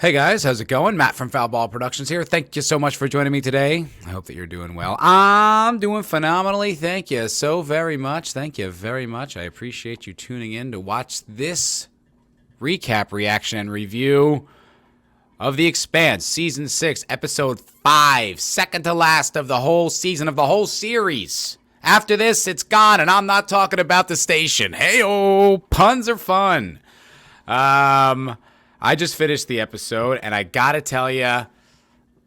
Hey guys, how's it going? Matt from Foul Ball Productions here. Thank you so much for joining me today. I hope that you're doing well. I'm doing phenomenally. Thank you so very much. Thank you very much. I appreciate you tuning in to watch this recap, reaction, and review of The Expanse, Season 6, Episode 5, second to last of the whole season, of the whole series. After this, it's gone, and I'm not talking about the station. Hey-oh, puns are fun. I just finished the episode, and I gotta tell you,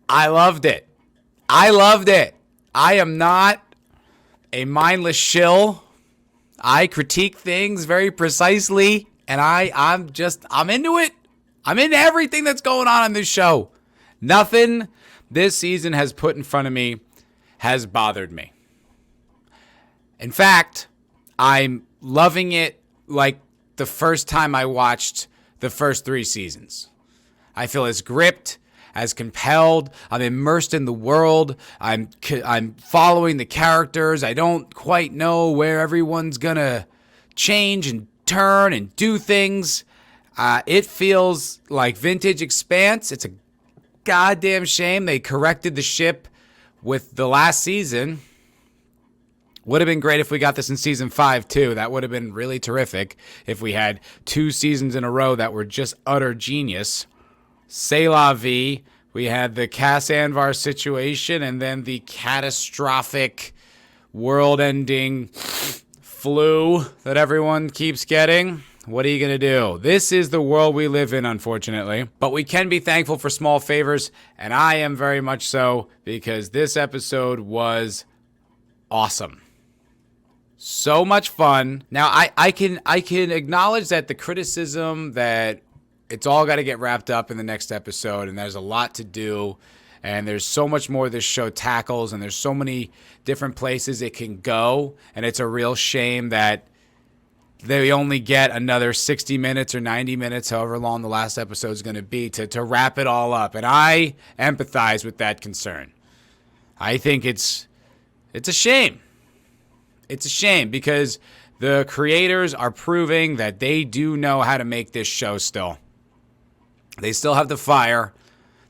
I loved it. I loved it. I am not a mindless shill. I critique things very precisely, and I'm into it. I'm into everything that's going on this show. Nothing this season has put in front of me has bothered me. In fact, I'm loving it like the first time I watched the first 3 seasons. I feel as gripped, as compelled. I'm immersed in the world. I'm following the characters. I don't quite know where everyone's gonna change and turn and do things. It feels like vintage Expanse. It's a goddamn shame they corrected the ship with the last season. Would have been great if we got this in season 5 too. That would have been really terrific if we had 2 seasons in a row that were just utter genius. C'est la vie. We had the Cass Anvar situation and then the catastrophic world-ending flu that everyone keeps getting. What are you going to do? This is the world we live in, unfortunately. But we can be thankful for small favors, and I am very much so, because this episode was awesome. So much fun. Now, I can acknowledge that the criticism that it's all got to get wrapped up in the next episode, and there's a lot to do, and there's so much more this show tackles, and there's so many different places it can go, and it's a real shame that they only get another 60 minutes or 90 minutes, however long the last episode is going to be, to wrap it all up. And I empathize with that concern. I think it's a shame. It's a shame because the creators are proving that they do know how to make this show still. They still have the fire.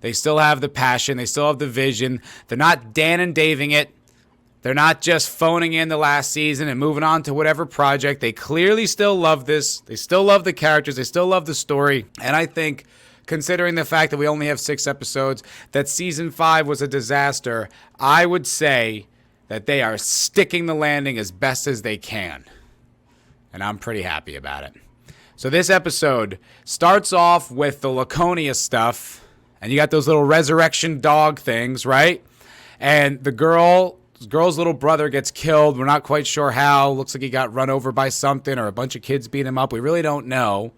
They still have the passion. They still have the vision. They're not Dan and Daving it. They're not just phoning in the last season and moving on to whatever project. They clearly still love this. They still love the characters. They still love the story. And I think, considering the fact that we only have 6 episodes, that season 5 was a disaster, I would say that they are sticking the landing as best as they can. And I'm pretty happy about it. So this episode starts off with the Laconia stuff. And you got those little resurrection dog things, right? And the girl's little brother gets killed. We're not quite sure how. Looks like he got run over by something or a bunch of kids beat him up. We really don't know.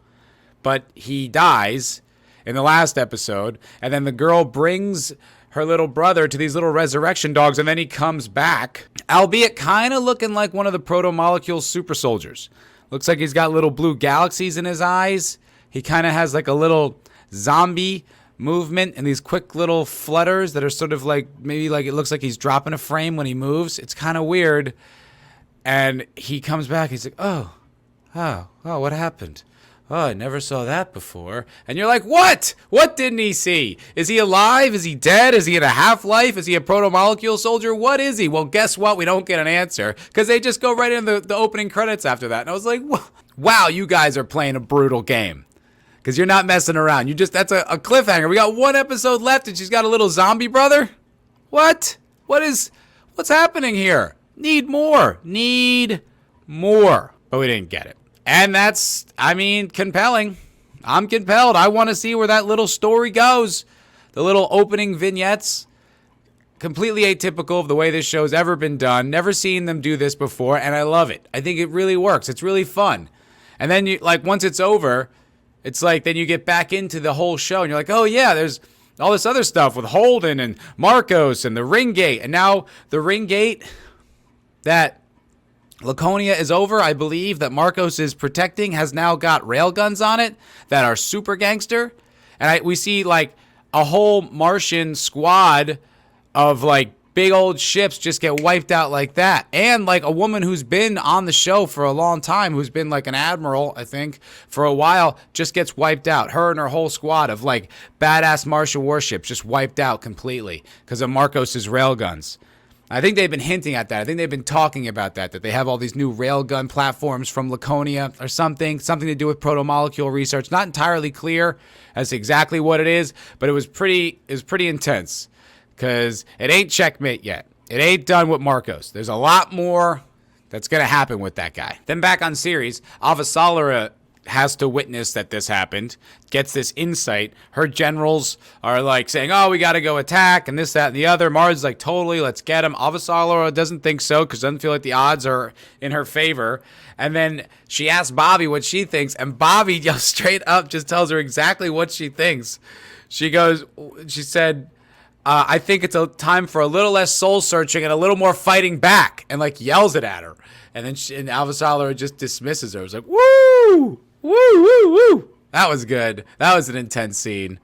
But he dies in the last episode. And then the girl brings her little brother to these little resurrection dogs, and then he comes back, albeit kind of looking like one of the proto-molecule super soldiers. Looks like he's got little blue galaxies in his eyes. He kind of has like a little zombie movement and these quick little flutters that are sort of like, maybe like it looks like he's dropping a frame when he moves. It's kind of weird. And he comes back, he's like, oh, what happened? Oh, I never saw that before. And you're like, what? What didn't he see? Is he alive? Is he dead? Is he in a half-life? Is he a proto-molecule soldier? What is he? Well, guess what? We don't get an answer because they just go right into the opening credits after that. And I was like, wow, you guys are playing a brutal game because you're not messing around. That's a cliffhanger. We got 1 episode left and she's got a little zombie brother? What? What's happening here? Need more. But we didn't get it. And that's, compelling. I'm compelled. I want to see where that little story goes. The little opening vignettes. Completely atypical of the way this show's ever been done. Never seen them do this before, and I love it. I think it really works. It's really fun. And then, once it's over, it's like, then you get back into the whole show, and you're like, oh, yeah, there's all this other stuff with Holden and Marcos and the ring gate. And now the ring gate that Laconia is over, I believe, that Marcos is protecting, has now got railguns on it that are super gangster. And we see, a whole Martian squad of, big old ships just get wiped out like that. And like a woman who's been on the show for a long time, who's been like an admiral, I think, for a while, just gets wiped out. Her and her whole squad of like badass Martian warships just wiped out completely because of Marcos's railguns. I think they've been hinting at that. I think they've been talking about that they have all these new railgun platforms from Laconia or something to do with proto-molecule research. Not entirely clear as to exactly what it is, but it was pretty intense because it ain't checkmate yet. It ain't done with Marcos. There's a lot more that's going to happen with that guy. Then back on series, Avasarala has to witness that this happened, gets this insight. Her generals are like saying, oh, we got to go attack and this, that, and the other. Mars like, totally, let's get him. Avasarala doesn't think so because doesn't feel like the odds are in her favor. And then she asks Bobby what she thinks, and Bobby just straight up just tells her exactly what she thinks. She said, I think it's a time for a little less soul searching and a little more fighting back, and like yells it at her. And then and Avasarala just dismisses her. It was like, woo! Woo, woo, woo. That was good. That was an intense scene.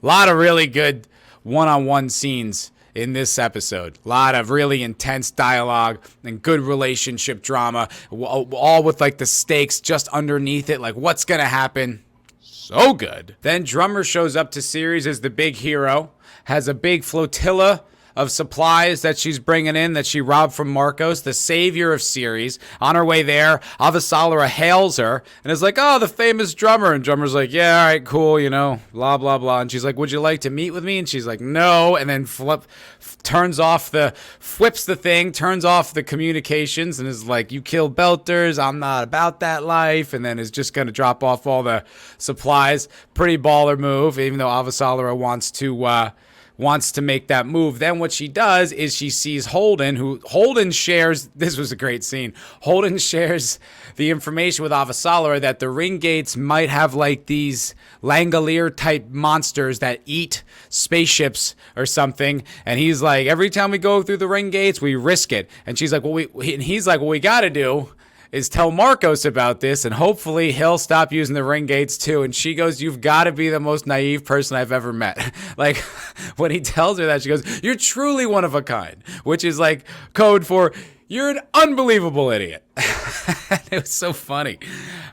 A lot of really good one-on-one scenes in this episode. A lot of really intense dialogue and good relationship drama, all with like the stakes just underneath it, like what's going to happen. So good. Then Drummer shows up to series as the big hero, has a big flotilla of supplies that she's bringing in that she robbed from Marcos, the savior of Ceres. On her way there, Avasarala hails her and is like, oh, the famous Drummer. And Drummer's like, yeah, all right, cool, blah, blah, blah. And she's like, would you like to meet with me? And she's like, no. And then turns off the communications and is like, you kill belters, I'm not about that life. And then is just going to drop off all the supplies. Pretty baller move, even though Avasarala wants to make that move. Then what she does is she sees Holden shares, this was a great scene, Holden shares the information with Avasarala that the ring gates might have like these Langolier type monsters that eat spaceships or something, and he's like, every time we go through the ring gates we risk it. And she's like, he's like, what we gotta do is tell Marcos about this, and hopefully he'll stop using the ring gates too. And she goes, you've got to be the most naive person I've ever met. Like, when he tells her that, she goes, you're truly one of a kind, which is like code for, you're an unbelievable idiot. It was so funny.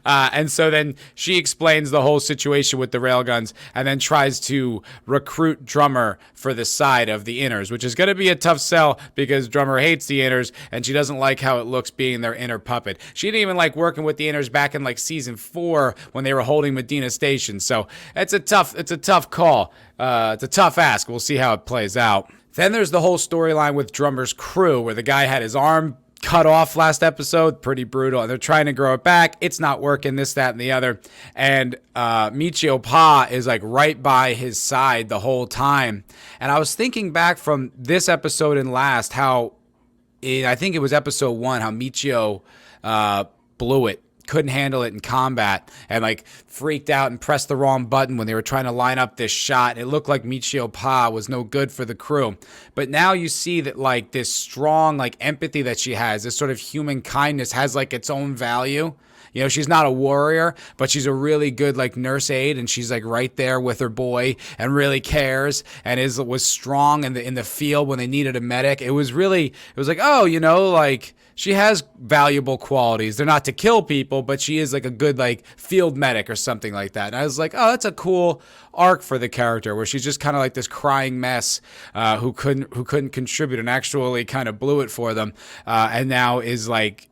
And so then she explains the whole situation with the railguns and then tries to recruit Drummer for the side of the inners, which is going to be a tough sell because Drummer hates the inners and she doesn't like how it looks being their inner puppet. She didn't even like working with the inners back in like season 4 when they were holding Medina Station. So it's a tough call. It's a tough ask. We'll see how it plays out. Then there's the whole storyline with Drummer's crew where the guy had his arm cut off last episode. Pretty brutal. And they're trying to grow it back. It's not working, this, that, and the other. And Michio Pa is like right by his side the whole time. And I was thinking back from this episode and last how, I think it was episode 1, how Michio blew it. Couldn't handle it in combat and like freaked out and pressed the wrong button when they were trying to line up this shot. It looked like Michio Pa was no good for the crew. But now you see that like this strong like empathy that she has, this sort of human kindness has like its own value. You know, she's not a warrior, but she's a really good like nurse aide, and she's like right there with her boy and really cares and was strong in the field when they needed a medic. It was like, oh, like she has valuable qualities. They're not to kill people, but she is like a good like field medic or something like that. And I was like, oh, that's a cool arc for the character where she's just kind of like this crying mess who couldn't contribute and actually kind of blew it for them, and now is like,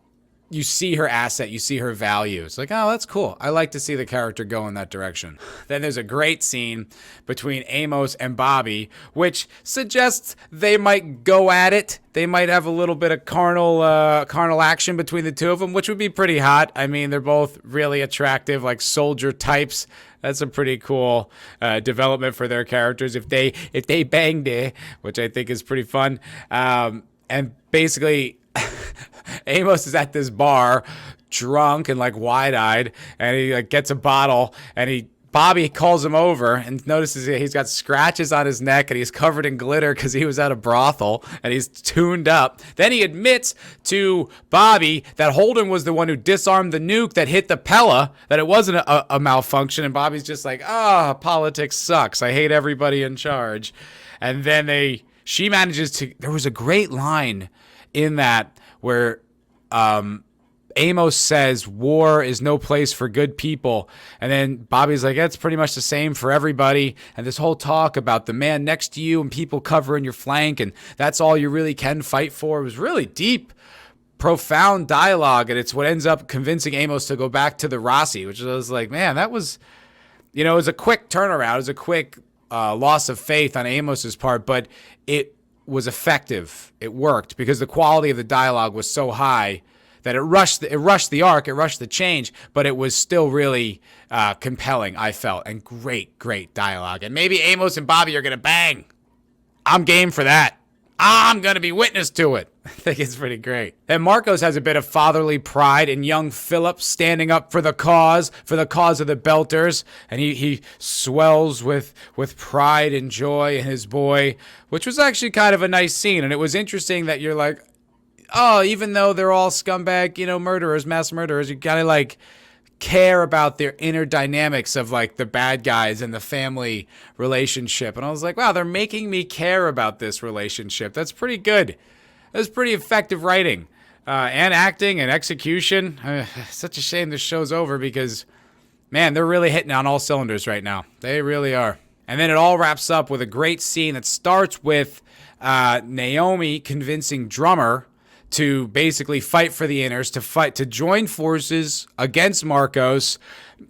you see her asset, you see her value. It's like, oh, that's cool. I like to see the character go in that direction. Then there's a great scene between Amos and Bobby, which suggests they might go at it. They might have a little bit of carnal action between the two of them, which would be pretty hot. I mean, they're both really attractive, like soldier types. That's a pretty cool development for their characters if they banged it, which I think is pretty fun. And basically, Amos is at this bar, drunk and like wide-eyed, and he like gets a bottle, and Bobby calls him over and notices he's got scratches on his neck and he's covered in glitter because he was at a brothel and he's tuned up. Then he admits to Bobby that Holden was the one who disarmed the nuke that hit the Pella, that it wasn't a malfunction, and Bobby's just like, politics sucks. I hate everybody in charge. And then they she manages to, there was a great line in that where Amos says war is no place for good people, and then Bobby's like, that's pretty much the same for everybody. And this whole talk about the man next to you and people covering your flank, and that's all you really can fight for. It was really deep, profound dialogue, and it's what ends up convincing Amos to go back to the Rossi, which was like, man, that was, it was a quick turnaround. It was a quick loss of faith on Amos's part, but it was effective. It worked because the quality of the dialogue was so high that it rushed the arc, it rushed the change, but it was still really compelling, I felt, and great dialogue. And maybe Amos and Bobby are going to bang. I'm game for that. I'm going to be witness to it. I think it's pretty great. And Marcos has a bit of fatherly pride in young Philip standing up for the cause of the Belters. And he swells with pride and joy in his boy, which was actually kind of a nice scene. And it was interesting that you're like, oh, even though they're all scumbag, murderers, mass murderers, you gotta like care about their inner dynamics of like the bad guys and the family relationship. And I was like, wow, they're making me care about this relationship. That's pretty good. That's pretty effective writing and acting and execution. Such a shame this show's over because, man, they're really hitting on all cylinders right now. They really are. And then it all wraps up with a great scene that starts with Naomi convincing Drummer to basically fight for the inners, to join forces against Marcos.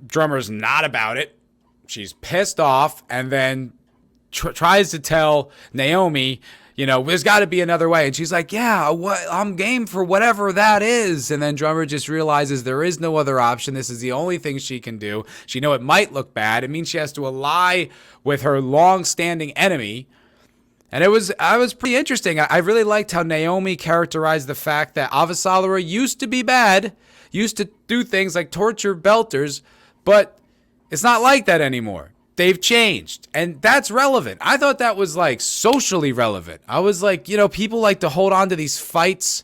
Drummer's not about it. She's pissed off and then tries to tell Naomi, there's got to be another way. And she's like, yeah, I'm game for whatever that is. And then Drummer just realizes there is no other option. This is the only thing she can do. She it might look bad. It means she has to ally with her long-standing enemy. And I was pretty interesting. I really liked how Naomi characterized the fact that Avasarala used to be bad, used to do things like torture Belters, but it's not like that anymore. They've changed, and that's relevant. I thought that was like socially relevant. I was like, people like to hold on to these fights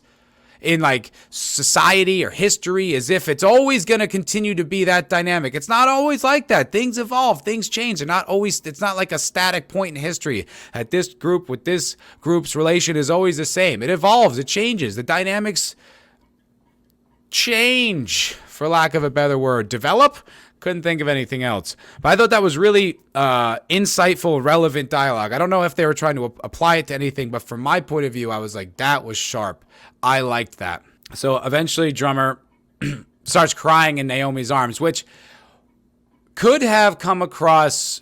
in like society or history as if it's always going to continue to be that dynamic. It's not always like that. Things evolve, things change. It's not like a static point in history that this group with this group's relation is always the same. It evolves, it changes. The dynamics change, for lack of a better word. Develop? Couldn't think of anything else. But I thought that was really insightful, relevant dialogue. I don't know if they were trying to apply it to anything, but from my point of view, I was like, that was sharp. I liked that. So eventually Drummer starts crying in Naomi's arms, which could have come across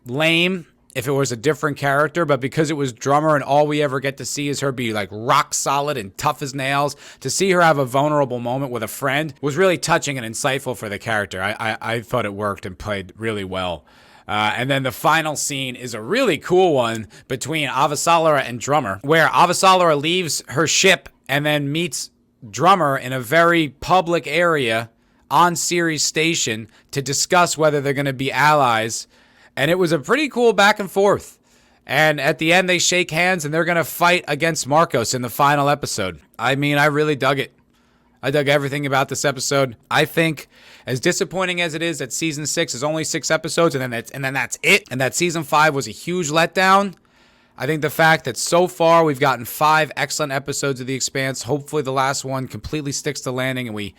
lame if it was a different character, but because it was Drummer and all we ever get to see is her be like rock solid and tough as nails, to see her have a vulnerable moment with a friend was really touching and insightful for the character. I thought it worked and played really well. And then the final scene is a really cool one between Avasarala and Drummer, where Avasarala leaves her ship and then meets Drummer in a very public area on Ceres Station to discuss whether they're going to be allies. And it was a pretty cool back and forth. And at the end, they shake hands and they're going to fight against Marcos in the final episode. I mean, I really dug it. I dug everything about this episode. I think, as disappointing as it is that season 6 is only 6 episodes and then that's it, and that season 5 was a huge letdown, I think the fact that so far we've gotten 5 excellent episodes of The Expanse, hopefully the last one completely sticks to landing and we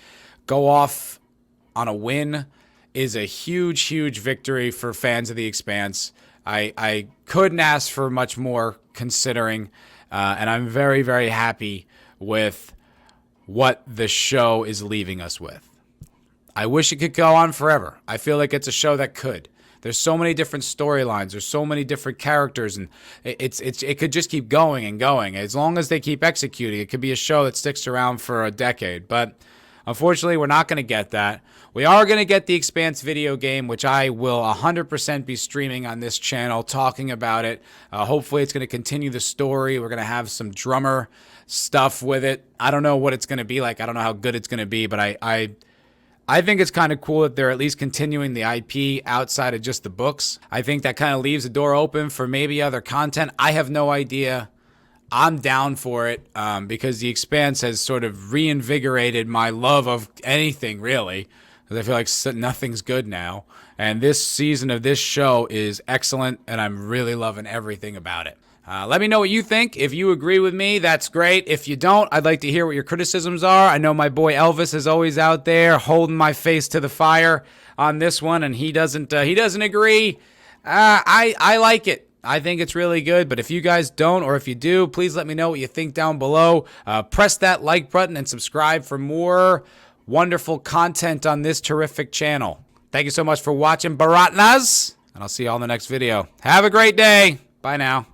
go off on a win, is a huge victory for fans of The Expanse. I couldn't ask for much more considering, and I'm very happy with what the show is leaving us with. I wish it could go on forever. I feel like it's a show that could. There's so many different storylines. There's so many different characters, and it could just keep going and going. As long as they keep executing, it could be a show that sticks around for a decade. But unfortunately, we're not going to get that. We are going to get the Expanse video game, which I will 100% be streaming on this channel, talking about it. Hopefully, it's going to continue the story. We're going to have some Drummer stuff with it. I don't know what it's going to be like. I don't know how good it's going to be, but I think it's kind of cool that they're at least continuing the IP outside of just the books. I think that kind of leaves the door open for maybe other content. I have no idea. I'm down for it because The Expanse has sort of reinvigorated my love of anything, really. Because I feel like nothing's good now. And this season of this show is excellent, and I'm really loving everything about it. Let me know what you think. If you agree with me, that's great. If you don't, I'd like to hear what your criticisms are. I know my boy Elvis is always out there holding my face to the fire on this one, and he doesn't agree. I like it. I think it's really good, but if you guys don't, or if you do, please let me know what you think down below. Press that like button and subscribe for more wonderful content on this terrific channel. Thank you so much for watching, Baratnas, and I'll see you all in the next video. Have a great day. Bye now.